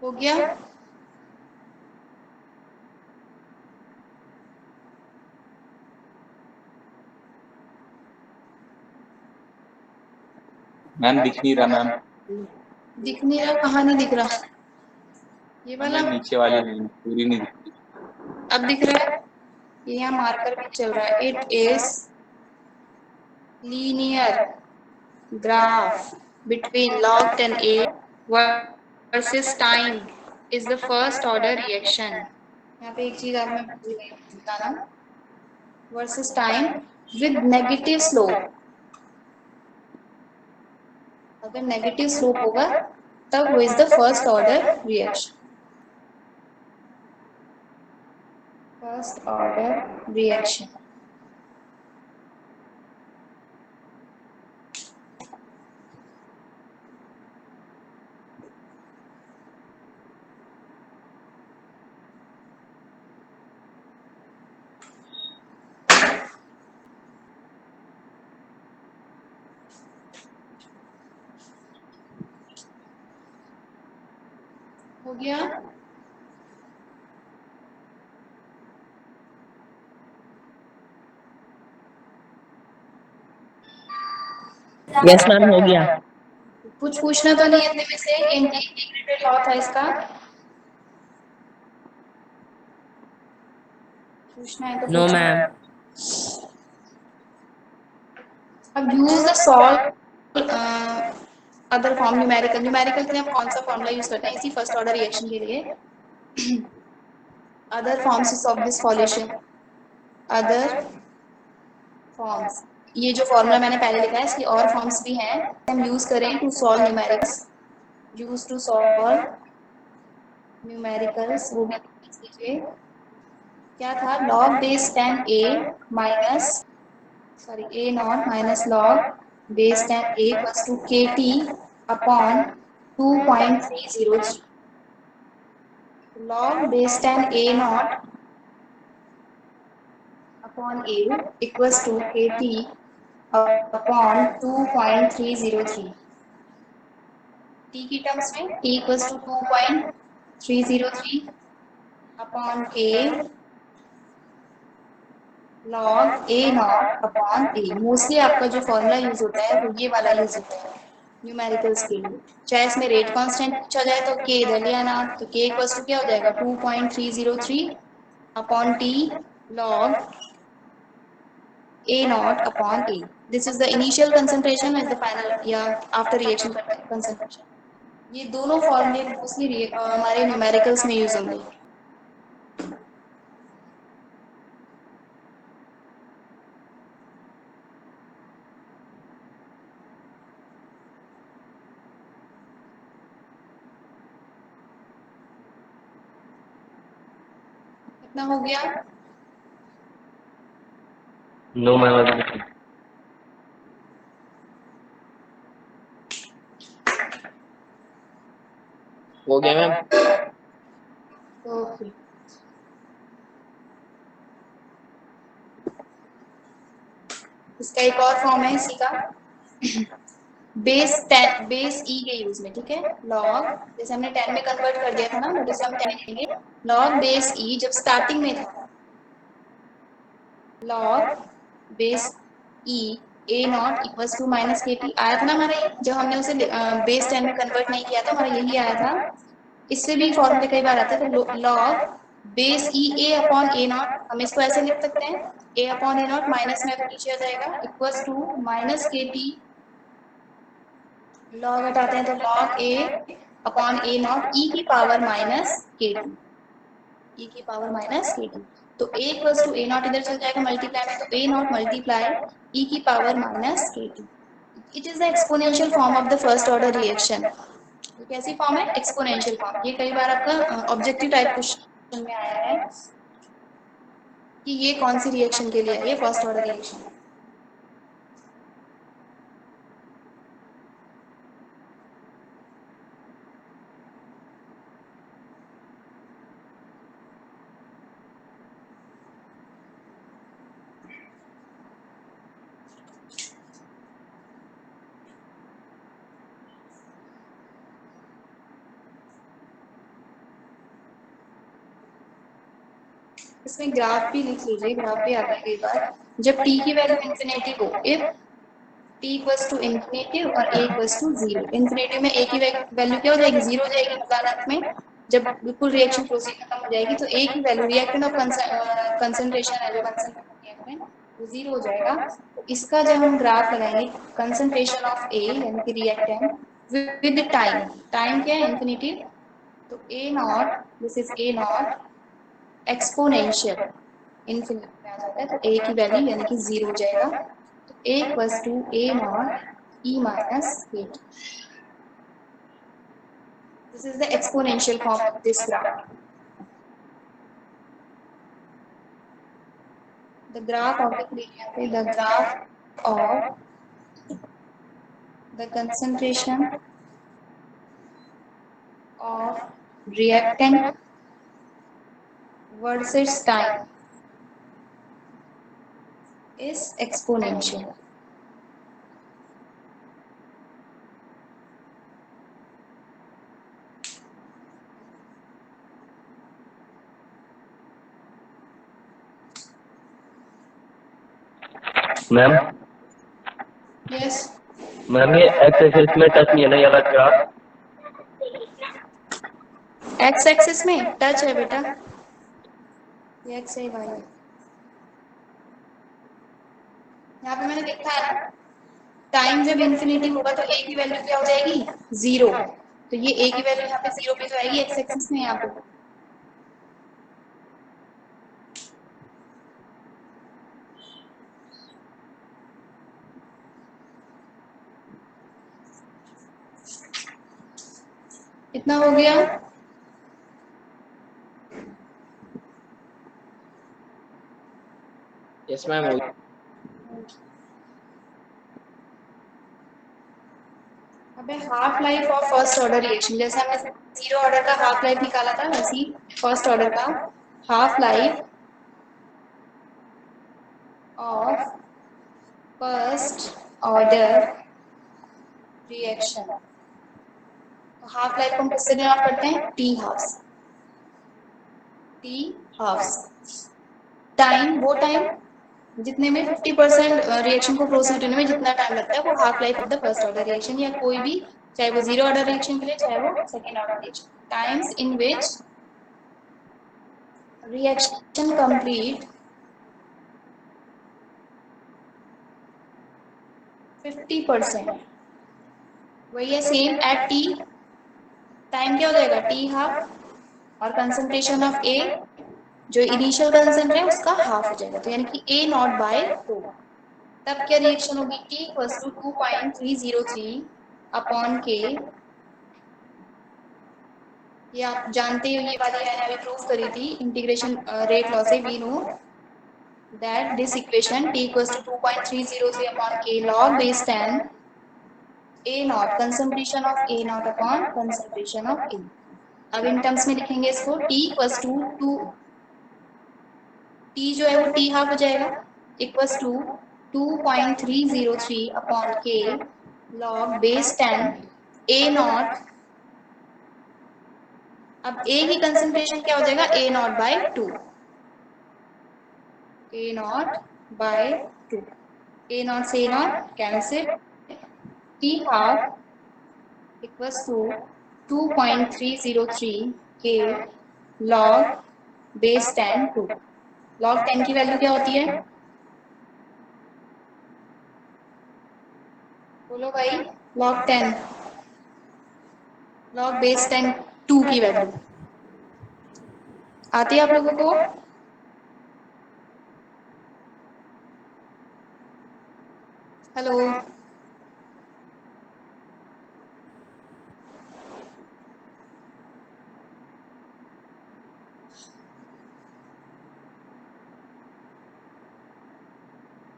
हो गया? मैम दिख नहीं रहा मैम। दिख नहीं रहा? कहाँ नहीं दिख रहा? ये वाला मैम नीचे वाली लाइन पूरी नहीं दिख रही। अब दिख रहा है? ये यहाँ मार्कर भी चल रहा है। It is linear graph between log 10a versus time is the first order reaction। यहाँ पे एक चीज आप मैं भूल गई बताना, versus time with negative slope। अगर नेगेटिव स्लोप होगा तब वो is the first order reaction. First order reaction हो गया? यस मैम, हो गया। कुछ पूछना तो नहीं इतने में से? इंटीग्रेटेड लॉ था इसका, पूछना है तो नो पूछो। मैम। अब use the solve other form numerical. Numerical के लिए हम कौन सा फॉर्मूला यूज करते हैं इसी फर्स्ट ऑर्डर रिएक्शन के लिए? Other forms of this solution, other forms. ये जो फॉर्मूला मैंने पहले लिखा है इसकी और फॉर्म्स भी हैं, हम यूज करें to solve numericals. Use to solve numericals वो भी कीजिए। क्या था? log base 10a minus sorry a नॉट minus log base 10a equals to kt upon 2.303। log base 10a नॉट upon a equals to kt upon 2.303। t की terms में t equals to 2.303 upon a log a naught upon a। Mostly आपका जो formula use होता है वो ये वाला यूज होता है न्यूमेरिकल्स के लिए। चाहे इसमें रेट कांस्टेंट पूछा जाए तो k इधर ले आना, तो k इक्वल्स टू क्या हो जाएगा 2.303 upon t log a naught upon a। This is the initial concentration and the final या आफ्टर रिएक्शन कंसंट्रेशन। ये दोनों फॉर्मूले मोस्टली हमारे न्यूमेरिकल्स में यूज होंगे। कितना हो गया? नो मैम अभी नहीं। हो गया मैम। ओके, इसका एक और फॉर्म है इसी का बेस 10 बेस ई के यूज में, ठीक है। लॉग जैसे हमने 10 में कन्वर्ट कर दिया था ना, बट इसे हम 10 लिखेंगे। लॉग बेस ई जब स्टार्टिंग में था, log base E A naught equals to minus के टी आया था ना हमारा, जब हमने उसे बेस 10 में कन्वर्ट नहीं किया था हमारा यही आया था। इससे भी फॉर्मूले कई बार आते हैं, तो log base E A upon A naught, हम इसको ऐसे लिख सकते हैं A upon A naught, minus में तो नीचे आ जाएगा इक्वल्स टू माइनस के टी, लॉग हटाते हैं तो log A upon A naught e की पावर माइनस के टी। e की पावर माइनस के टी। तो a equals to A naught इधर चल जाएगा मल्टीप्लाई में, तो ए नॉट मल्टीप्लाई e की पावर माइनस के T. It is the exponential form of the first order reaction. कैसी फॉर्म है? Exponential form. ये कई बार आपका ऑब्जेक्टिव टाइप क्वेश्चन में आया है कि ये कौन सी रिएक्शन के लिए है, ये फर्स्ट ऑर्डर रिएक्शन। इसमें ग्राफ भी लिख लीजिए, ग्राफ भी आता है कई बार। जब t की वैल्यू इंफिनिटी हो, if t equals to infinity और a इक्वल्स टू 0, इंफिनिटी में a की वैल्यू क्या हो जाएगी? 0 हो जाएगी उदाहरण में। जब बिल्कुल रिएक्शन प्रोसेस खत्म हो जाएगी तो a की वैल्यू रिएक्टेंट ऑफ कंसंट्रेशन है जो रिएक्टेंट वो 0 हो जाएगा। तो इसका जब हम ग्राफ लगाएंगे कंसंट्रेशन ऑफ a यानी कि रिएक्टेंट विद टाइम, टाइम क्या है? इंफिनिटी। तो a not, this is a not exponential infinity में आ जाता है, तो a की वैल्यू यानी कि 0 हो जाएगा। तो a equals to a naught e minus के t. This is the exponential form of this graph. The graph of the graph of the concentration of reactant versus time is exponential. Ma'am Yes. Ma'am ये x axis में touch नहीं है ना ये वाला ग्राफ? X axis में touch है बेटा, ये x है y है। यहाँ पे मैंने लिखा है टाइम जब इंफिनिटी होगा तो a की वैल्यू क्या हो जाएगी? 0। तो ये a की वैल्यू यहाँ पे 0 पे तो आएगी x एक्सिस में। यहाँ पे कितना हो गया? Yes ma'am. अबे half life of first order reaction, जैसे हमने 0 ऑर्डर का हाफ लाइफ निकाला था वैसे ही फर्स्ट ऑर्डर का half life of first order reaction. Half life को हम किससे डिनोट करते हैं? T halves. T halves time, वो टाइम जितने में 50% रिएक्शन को प्रोसीड होने में जितना टाइम लगता है वो half life of the first order reaction, या कोई भी, चाहे वो 0 ऑर्डर रिएक्शन के लिए चाहे वो second order reaction. Times in which reaction complete 50%, वही है सेम एट टी। टाइम क्या हो जाएगा? टी हाफ और कंसंट्रेशन ऑफ ए जो इनिशियल कंसंट्रेशन है उसका हाफ हो जाएगा, तो यानी कि ए नॉट बाय 2। तब क्या रिएक्शन होगी? टी इक्वल्स टू 2.303 अपॉन के। ये आप जानते हो, ये वाली मैंने अभी प्रूफ करी थी इंटीग्रेशन रेट लॉ से। We know that this equation t equals to 2.303 upon k log base 10 A naught concentration of A naught upon concentration of A. अब इन टर्म्स में लिखेंगे इसको, टी इक्वल्स टू 2, टी जो है वो T half हो जाएगा, equals to 2.303 upon k log base 10 A naught. अब ए की कंसंट्रेशन क्या हो जाएगा? A naught by 2, A naught by 2, A naught से A naught cancel, t half equals to 2.303 k log base 10 2। Log 10 की value क्या होती है? बोलो भाई, लॉग 10, लॉग बेस 10 2 की वैल्यू आती है आप लोगों को? हेलो,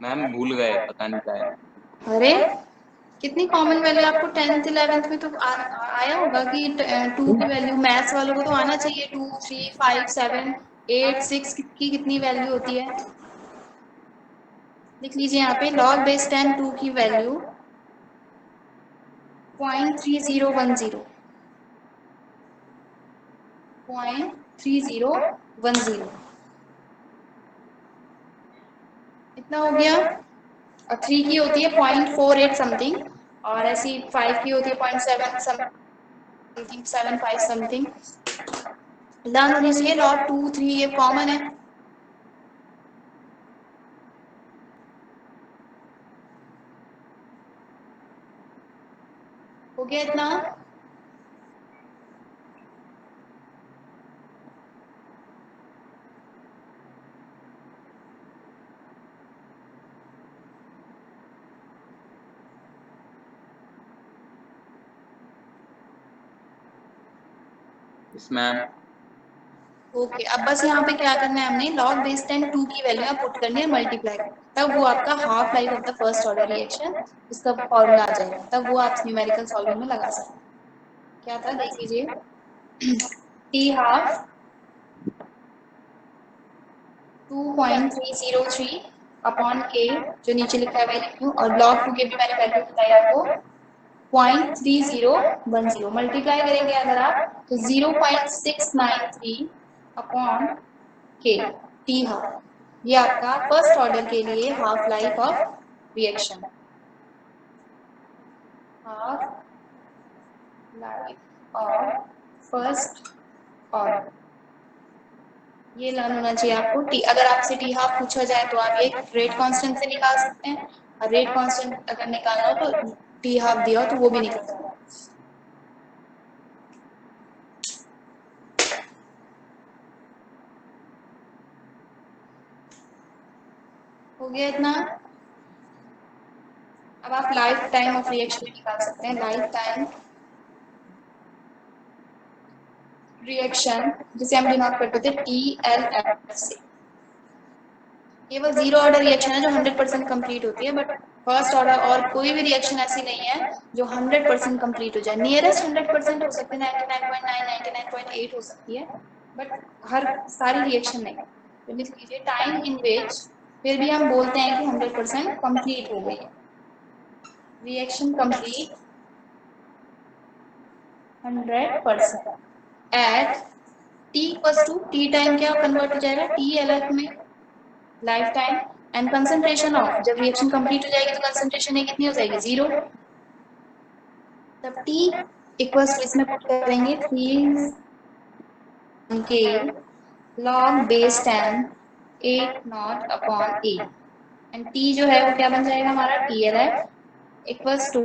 मैम भूल गए, पता नहीं क्या है। अरे कितनी कॉमन वैल्यू आपको 10th 11th में तो आया होगा कि 2 की वैल्यू, मैथ्स वालों को तो आना चाहिए। 2 3 5 7 8 6 की कितनी वैल्यू होती है? लिख लीजिए यहाँ पे, लॉग बेस 10 2 की वैल्यू 0.3010, 0.3010 इतना हो गया। और 3 की होती है 0.48 समथिंग, और ऐसी 5 की होती है 0.7 समथिंग, 75 समथिंग। लर्न होनी चाहिए। लॉग 2 3 ये कॉमन है। हो गया इतना? Yes ma'am. ओके, अब बस यहाँ पे क्या करना है, हमने log base 10 2 की वैल्यू यहाँ पुट करनी है, मल्टीप्लाई, तब वो आपका half life of the first order reaction, इसका फॉर्मूला आ जाएगा, तब वो आप न्यूमेरिकल सॉल्वर में लगा सकते हैं। क्या था देख लीजिए, टी हाफ 2.303 अपॉन के, जो नीचे लिखा है वही लिखूं, और log 2 के भी मैंने वैल्यू बताई आपको 0.3010, मल्टीप्लाई करेंगे अगर आप तो 0.693 अपॉन के टी हाफ, ये आपका फर्स्ट ऑर्डर के लिए half life of reaction, half life of first order. ये लर्न होना चाहिए आपको। टी, अगर आपसे टी हाफ पूछा जाए तो आप ये रेट कांस्टेंट से निकाल सकते हैं, और रेट कांस्टेंट अगर निकालना हो तो टी हाफ दिया हो तो वो भी निकल सकता है। हो गया इतना? अब आप लाइफ टाइम ऑफ रिएक्शन निकाल सकते हैं। लाइफ टाइम रिएक्शन जिसे हम डिनोट करते थे TLF से, केवल जीरो ऑर्डर रिएक्शन है जो 100% कंप्लीट होती है, बट फर्स्ट ऑर्डर और कोई भी रिएक्शन ऐसी नहीं है जो 100% कंप्लीट हो जाए। नियरेस्ट 100% हो सकते हैं, 99.9 99.8 हो सकती है, बट हर सारी रिएक्शन नहीं। तो लिख लीजिए, टाइम इन विच फिर भी हम बोलते हैं कि 100% कंप्लीट हो गई है reaction, complete 100% at T equals to, T time क्या कन्वर्ट हो जाएगा TLF में, life time, and concentration of, जब रिएक्शन कंप्लीट हो जाएगी तो कंसंट्रेशन ये कितनी हो जाएगी, 0, तब टी इक्वल्स टू, इसमें पुट करेंगे 3 k log base 10 8 naught upon A, and t जो है वो क्या बन जाएगा हमारा TLF equals to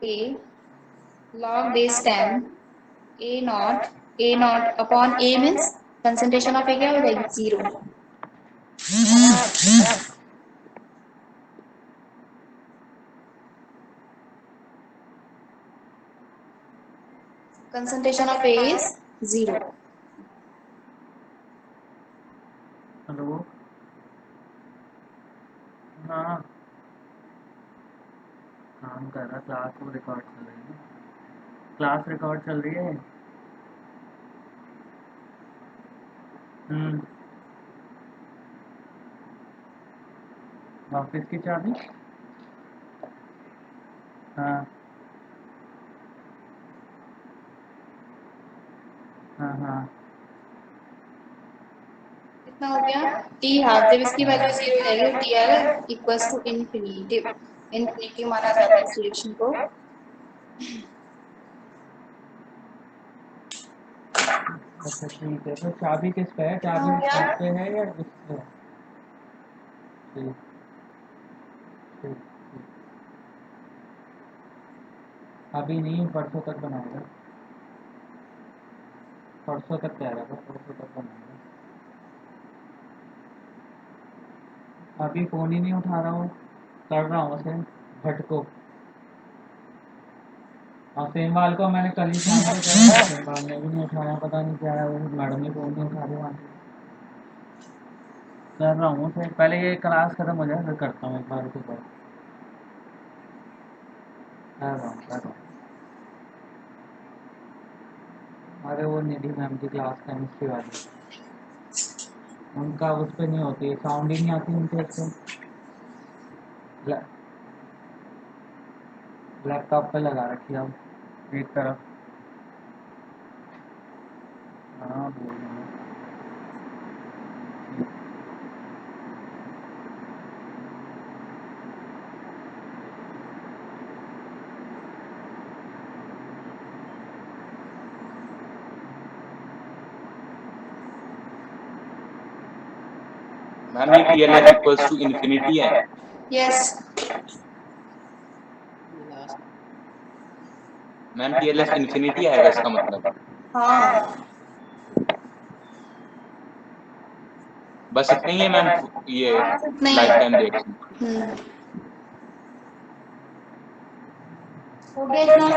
A log base 10 A naught upon A means concentration of A क्या हो जाएगी, 0। concentration of A is 0। Hello, हाँ काम कर रहा, क्लास वो रिकॉर्ड चल रही है, क्लास रिकॉर्ड चल रही है। ऑफिस की चाबी, हाँ हाँ हाँ, कितना हो गया, टी हाफ, जब इसकी वैल्यू 0 हो जाएगी T R equals to infinitive, infinitive माना जाता है इस रिएक्शन को। अच्छा ठीक है, तो चाबी किस पे है, कितना चाबी हो गया, इस पे है या इस पे? ठीक ठीक ठीक, अभी नहीं, परसों तक बनाएगा। परसों तक कह रहा था, परसों तक बनाऊंगा। अभी फ़ोन ही नहीं उठा रहा हूँ, कर रहा हूँ उसे भट्ट को। और सेमवाल को मैंने कल ही शाम को कहा, सेमवाल ने भी नहीं उठाया, पता नहीं क्या है, वो मैडम ही फ़ोन नहीं उठा रही वहाँ से। कर रहा हूँ उसे, पहले ये क्लास खत्म हो जाए फिर करता हूँ एक बार उसे कॉल। कर रहा हूँ। अरे वो निधि मैम की क्लास केमिस्ट्री वाली, उनका उस पर नहीं होती, साउंड ही नहीं आती उनके एक तो। लैपटॉप पे लगा रखी है अब एक तरफ। हाँ बोल रहा हूँ। मैम ये TLF इक्वल्स टू इन्फिनिटी है। यस, मैम TLF इन्फिनिटी आएगा इसका मतलब। हाँ बस इतना ही है मैम, ये नहीं। Life time reaction. हो गया इतना।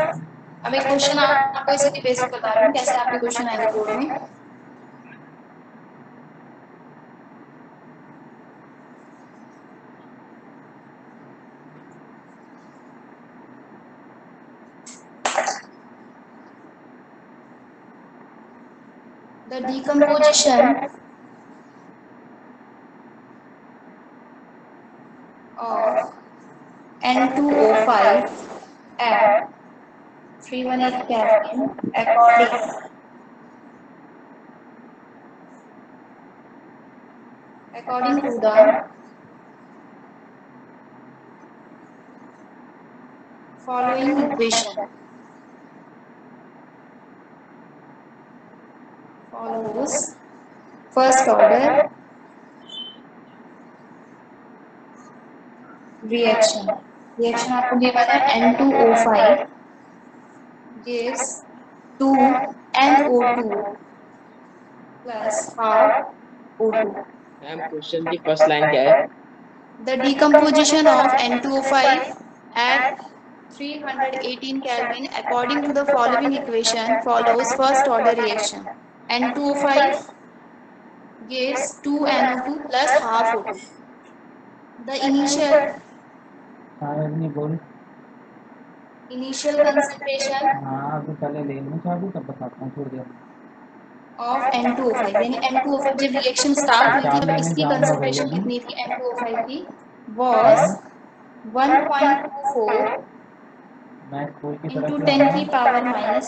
अब एक क्वेश्चन आपको इसी की बेसिक बता रही हूँ कैसे आपके क्वेश्चन आएंगे बोर्ड में। The decomposition of N2O5 at 318 Kelvin according to the following equation follows first order reaction आपको गिवन है N2O5 gives 2 NO2 plus half O2. Ma'am question की फर्स्ट लाइन क्या है? The decomposition of N2O5 at 318 Kelvin according to the following equation follows first order reaction. N2O5 gives 2 NO2 plus half O2. The initial concentration हाँ अभी पहले ले लूँ चाबी तब बताता हूँ थोड़ी देर में। of N2O5 यानी N2O5 जब रिएक्शन स्टार्ट हुई थी चाबी तब लेने इसकी जाऊँगा भाई कंसंट्रेशन अभी। कितनी थी N2O5 की was 1.24 मैं स्कूल की into तरफ 10 जा की रहा power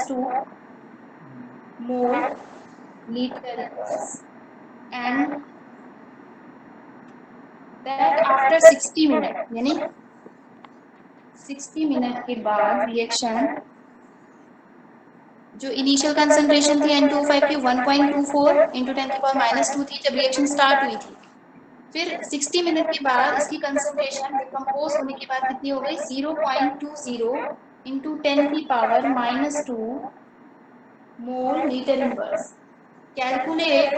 -2 mole litre and that after 60 minute यानी 60 मिनट के बाद रिएक्शन जो इनिशियल कंसंट्रेशन थी N2O5 की 1.24 into 10 की पावर -2 थी जब रिएक्शन स्टार्ट हुई थी। फिर 60 मिनट के बाद इसकी कंसंट्रेशन डिकम्पोज होने के बाद कितनी हो गई 0.20 into 10 की power -2 mole litre inverse. Calculate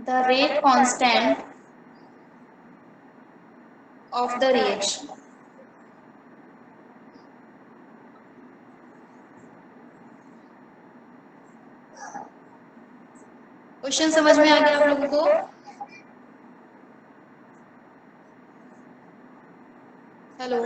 the rate constant of the reaction. Question समझ में आ गया आप लोगों को? हेलो,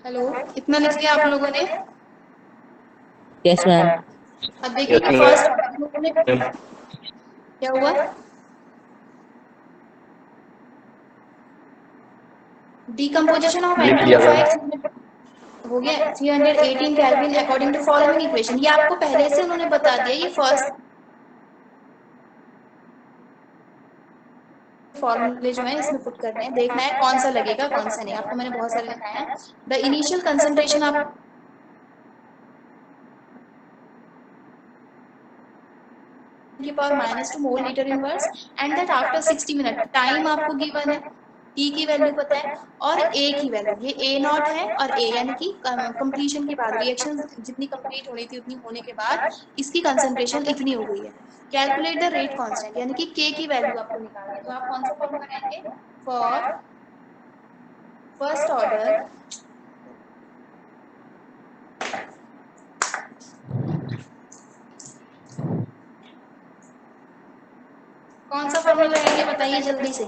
हेलो, इतना लिख लिया आप लोगों ने? Yes ma'am. अब देखिए Yes, फर्स्ट ma'am. क्या हुआ? डिकम्पोजिशन ऑफ लिख लिया मैम। N2O5 हो गया 318 kelvin according to following equation. ये आपको पहले से उन्होंने बता दिया, ये फर्स्ट फॉर्मूले जो है इसमें पुट करने हैं, देखना है कौन सा लगेगा कौन सा नहीं। आपको मैंने बहुत सारे लिखाए हैं। द इनिशियल कंसंट्रेशन आप की power -2 mole litre inverse and that after 60 minute. Time आपको गिवन है, टी की वैल्यू पता है और ए की वैल्यू, ये ए नॉट है और ए यानी कि कंप्लीशन के बाद रिएक्शन जितनी कंप्लीट होनी थी उतनी होने के बाद इसकी कंसंट्रेशन इतनी हो गई है। कैलकुलेट द रेट कांस्टेंट यानी कि के की वैल्यू आपको निकालनी है, तो आप कौन सा फॉर्मूला लगाएंगे? फॉर फर्स्ट ऑर्डर कौन सा फॉर्मूला लगाएंगे बताइए जल्दी से,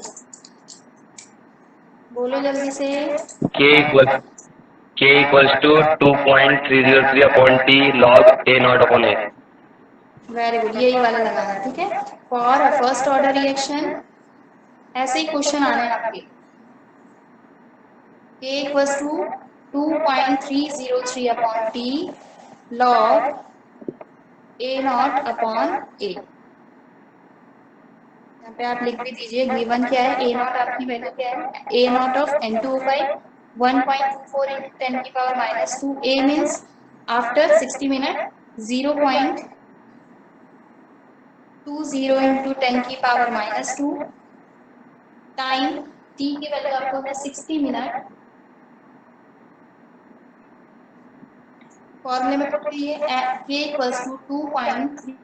बोलो जल्दी से। K equals to 2.303 upon T log A naught upon A. Very good, यही वाला लगाना है, ठीक है। For a first order reaction ऐसे ही क्वेश्चन आने हैं आपके। K equals to 2.303 upon T log A naught upon A। यहाँ पे आप लिख भी दीजिए गिवन क्या है, A नॉट आपकी वैल्यू क्या है, A not of N2O5 1.24 into 10 की power -2। A means after 60 minute 0.20 into 10 की पावर -2। टाइम T की वैल्यू आपको है 60 मिनट। फॉर्मूले में पता है K equals to 2.3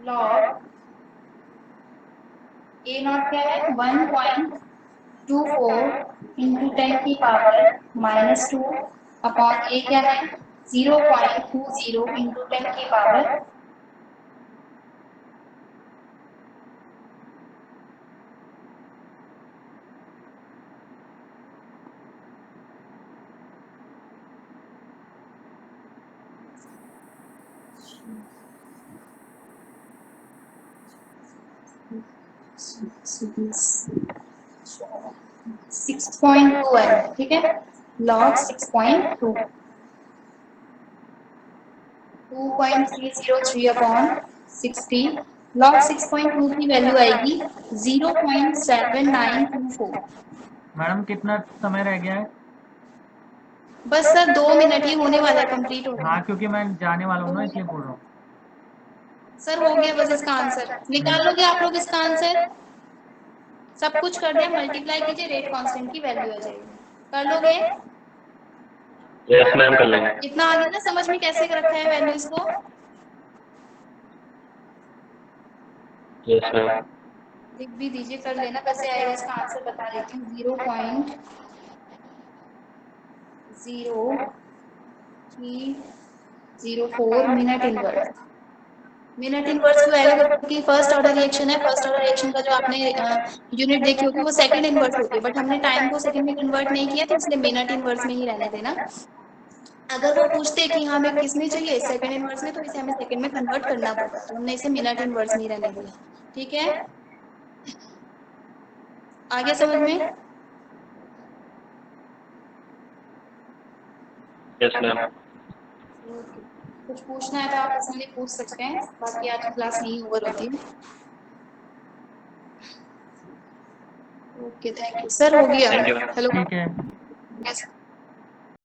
log A not क्या है 1.24 into 10 की पावर -2 अपॉन A क्या है 0.20 into 10 की पावर सिक्स पॉइंट टू है, ठीक है। लॉग 6.2 2.303 अपॉन 60 लॉग 6.2 की वैल्यू आएगी 0.7924। मैडम कितना समय रह गया है? बस सर 2 मिनट ही होने वाला है कंप्लीट होने। हाँ, क्योंकि मैं जाने वाला हूँ ना, इसलिए बोल रहा हूँ। सर हो गया बस इसका आंसर, निकाल लोगे आप लोग इसका आंसर? सब कुछ कर दिया, मल्टीप्लाई कीजिए रेट कांस्टेंट की वैल्यू आ जाएगी, कर लोगे? Yes मैम कर लेंगे। इतना आ गया ना समझ में कैसे रखा है वैल्यूज को? Yes ma'am. लिख भी दीजिए, कर लेना कैसे आएगा इसका आंसर बता देती हूँ। 0.0304 मिनट इनवर्स। मिनट इनवर्स क्यों आएगा? क्योंकि फर्स्ट ऑर्डर रिएक्शन है, फर्स्ट ऑर्डर रिएक्शन का जो आपने यूनिट देखी होगी वो सेकंड इनवर्स होती है, बट हमने टाइम को सेकंड में कन्वर्ट नहीं किया तो इसलिए मिनट इनवर्स में ही रहने देना। अगर वो पूछते कि हमें किसमें चाहिए सेकंड इनवर्स में, तो इसे हमें सेकंड में कन्वर्ट करना पड़ता, तो हमने इसे मिनट इनवर्स में ही रहने दिया, ठीक है। आगे समझ में? Yes ma'am. कुछ पूछना है तो आप इसमें पूछ सकते हैं, बाकी आज क्लास नहीं ओवर होती है। ओके थैंक यू सर, हो गया। Thank you। हेलो ठीक है। यस